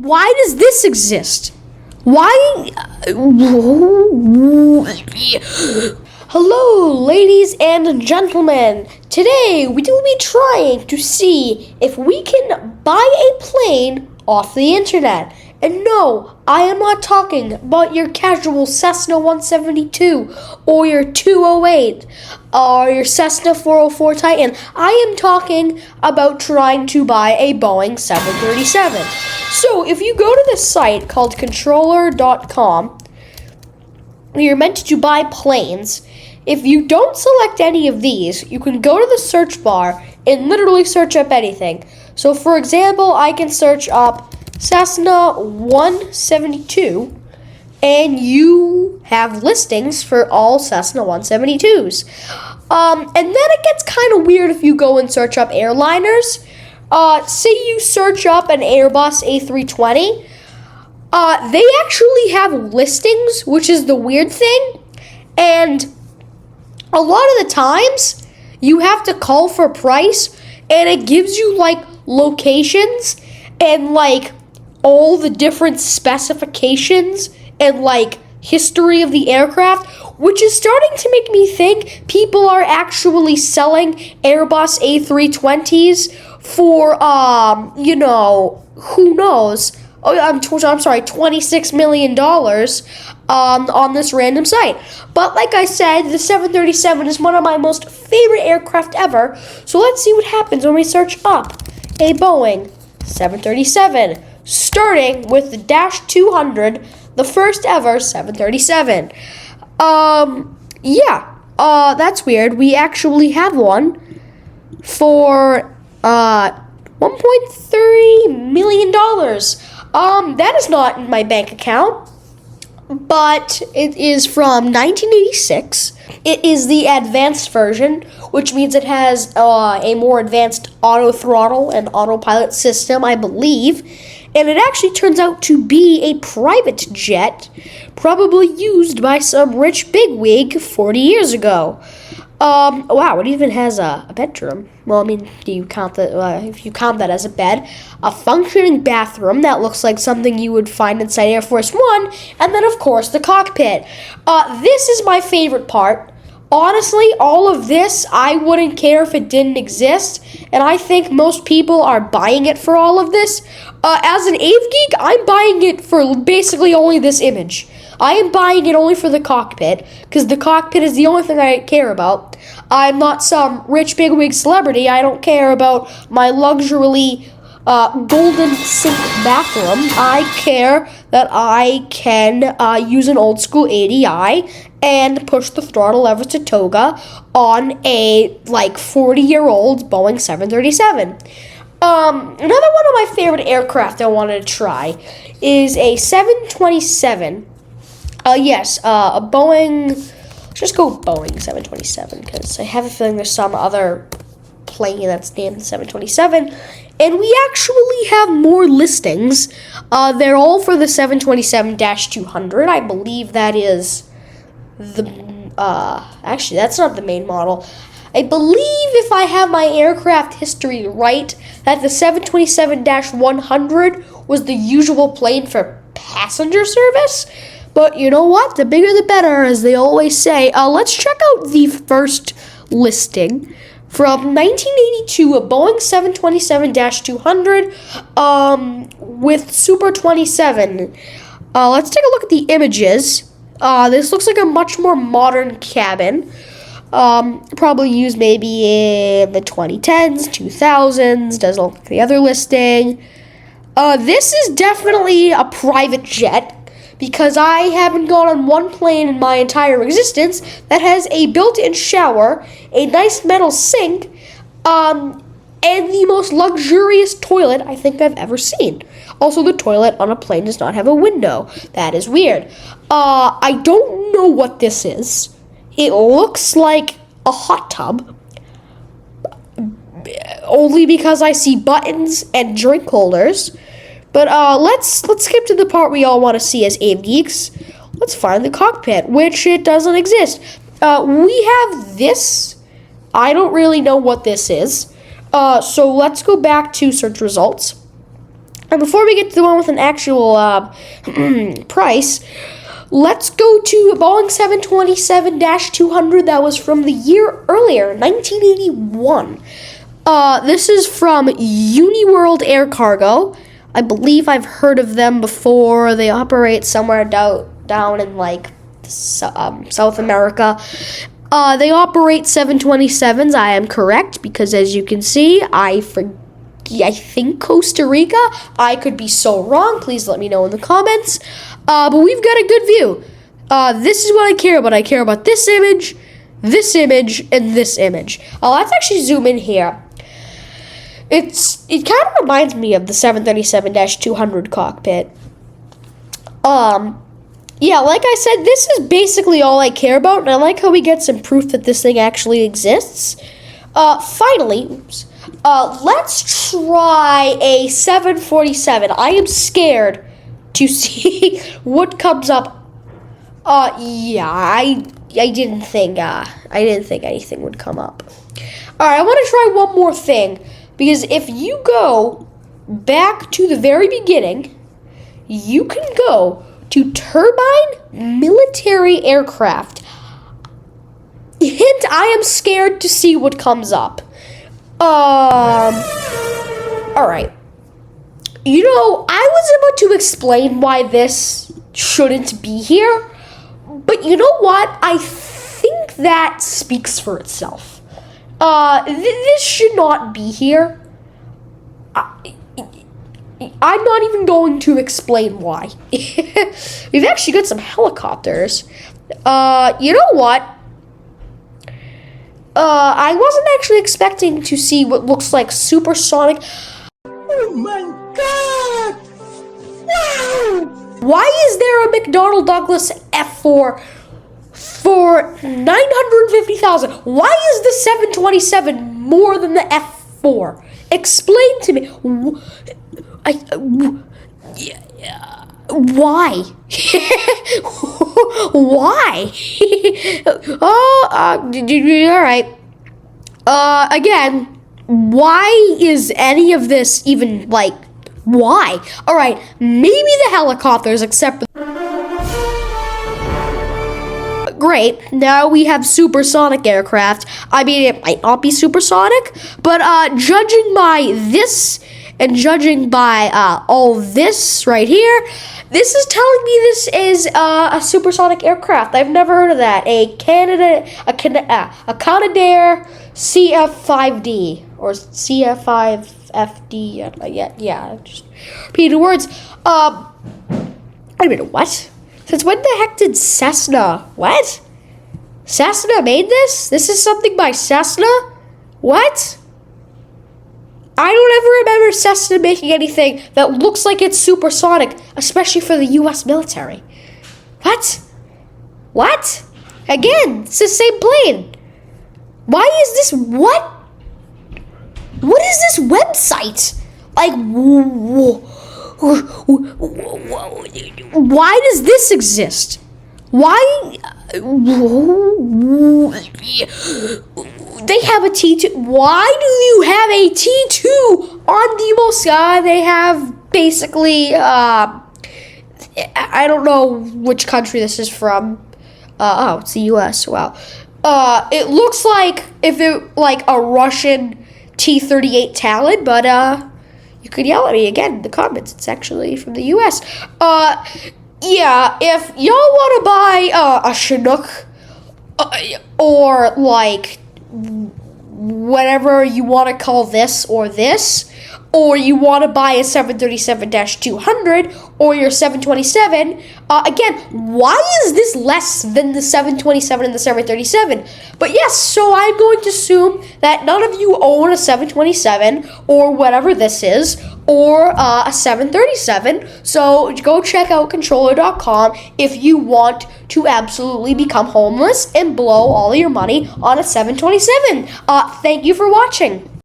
Why does this exist? Why? Hello, ladies and gentlemen. Today we will be trying to see if we can buy a plane off the internet. And no, I am not talking about your casual Cessna 172 or your 208 or your Cessna 404 Titan. I am talking about trying to buy a Boeing 737. So if you go to this site called controller.com, you're meant to buy planes. If you don't select any of these, you can go to the search bar and literally search up anything. So for example, I can search up Cessna 172, and you have listings for all Cessna 172s. And then it gets kind of weird if you go and search up airliners. Say you search up an Airbus A320. They actually have listings, which is the weird thing. And a lot of the times, you have to call for price, and it gives you, locations and, all the different specifications and history of the aircraft, which is starting to make me think people are actually selling Airbus A320s for who knows. I'm sorry, $26 million on this random site. But like I said, the 737 is one of my most favorite aircraft ever. So let's see what happens when we search up a Boeing 737. Starting with the Dash 200, the first ever 737. That's weird. We actually have one for $1.3 million. That is not in my bank account, but it is from 1986. It is the advanced version, which means it has a more advanced auto throttle and autopilot system, I believe. And it actually turns out to be a private jet, probably used by some rich bigwig 40 years ago. Wow, it even has a bedroom. Well, I mean, do you count that? If you count that as a bed, a functioning bathroom that looks like something you would find inside Air Force One, and then of course the cockpit. This is my favorite part. Honestly, all of this, I wouldn't care if it didn't exist, and I think most people are buying it for all of this. As an AveGeek, I'm buying it for basically only this image. I am buying it only for the cockpit, because the cockpit is the only thing I care about. I'm not some rich bigwig celebrity. I don't care about my luxury golden sink bathroom. I care that I can use an old school ADI and push the throttle lever to toga on a 40-year-old Boeing 737. Another one of my favorite aircraft I wanted to try is a 727. A Boeing. Let's just go Boeing 727 because I have a feeling there's some other plane that's named 727. And we actually have more listings. They're all for the 727-200. I believe that is actually, that's not the main model. I believe, if I have my aircraft history right, that the 727-100 was the usual plane for passenger service. But you know what? The bigger the better, as they always say. Let's check out the first listing. From 1982, a Boeing 727-200 with Super 27. Let's take a look at the images. This looks like a much more modern cabin. Probably used maybe in the 2010s, 2000s. Doesn't look like the other listing. This is definitely a private jet, because I haven't gone on one plane in my entire existence that has a built-in shower, a nice metal sink, and the most luxurious toilet I think I've ever seen. Also, the toilet on a plane does not have a window. That is weird. I don't know what this is. It looks like a hot tub, only because I see buttons and drink holders. But let's skip to the part we all want to see as AveGeeks. Let's find the cockpit, which it doesn't exist. We have this. I don't really know what this is. So let's go back to search results. And before we get to the one with an actual price, let's go to a Boeing 727-200 that was from the year earlier, 1981. This is from Uniworld Air Cargo. I believe I've heard of them before. They operate somewhere down in like South America. They operate 727s. I am correct because, as you can see, I think Costa Rica. I could be so wrong. Please let me know in the comments. But we've got a good view. This is what I care about. I care about this image, and this image. Let's actually zoom in here. It kind of reminds me of the 737-200 cockpit. Yeah, like I said, this is basically all I care about, and I like how we get some proof that this thing actually exists. Finally, let's try a 747. I am scared to see what comes up. Yeah, I didn't think anything would come up. All right, I want to try one more thing, because if you go back to the very beginning, you can go to turbine military aircraft. Hint, I am scared to see what comes up. All right. You know, I was about to explain why this shouldn't be here, but you know what? I think that speaks for itself. This should not be here. I'm not even going to explain why. We've actually got some helicopters. You know what? I wasn't actually expecting to see what looks like supersonic. Oh my God! Wow! Why is there a McDonnell Douglas F4 for $950,000? Why is the 727 more than the F4? Explain to me. Why? Why? All right. Again, why is any of this even, like, why? All right, maybe the helicopters, except... Great, now we have supersonic aircraft. I mean, it might not be supersonic, but judging by this and judging by all this right here, this is telling me this is a supersonic aircraft. I've never heard of that. A Canadair CF5D or CF5FD. Yeah. Just repeated words. Wait a minute. What? Since when the heck did Cessna? What? Cessna made this? This is something by Cessna? What? I don't ever remember Cessna making anything that looks like it's supersonic, especially for the U.S. military. What? What? Again, it's the same plane. Why is this, what? What is this website? Like, why does this exist? Why? They have a T2. Why do you have a T2 on the most? They have basically, I don't know which country this is from. Oh, it's the U.S. Wow. It looks like a Russian T-38 Talon, but you could yell at me again in the comments. It's actually from the U.S. Yeah, if y'all want to buy a Chinook or like whatever you want to call this, or you want to buy a 737-200 or your 727, again, why is this less than the 727 and the 737? But yes, so I'm going to assume that none of you own a 727 or whatever this is, or a 737, so go check out controller.com if you want to absolutely become homeless and blow all of your money on a 727. Thank you for watching.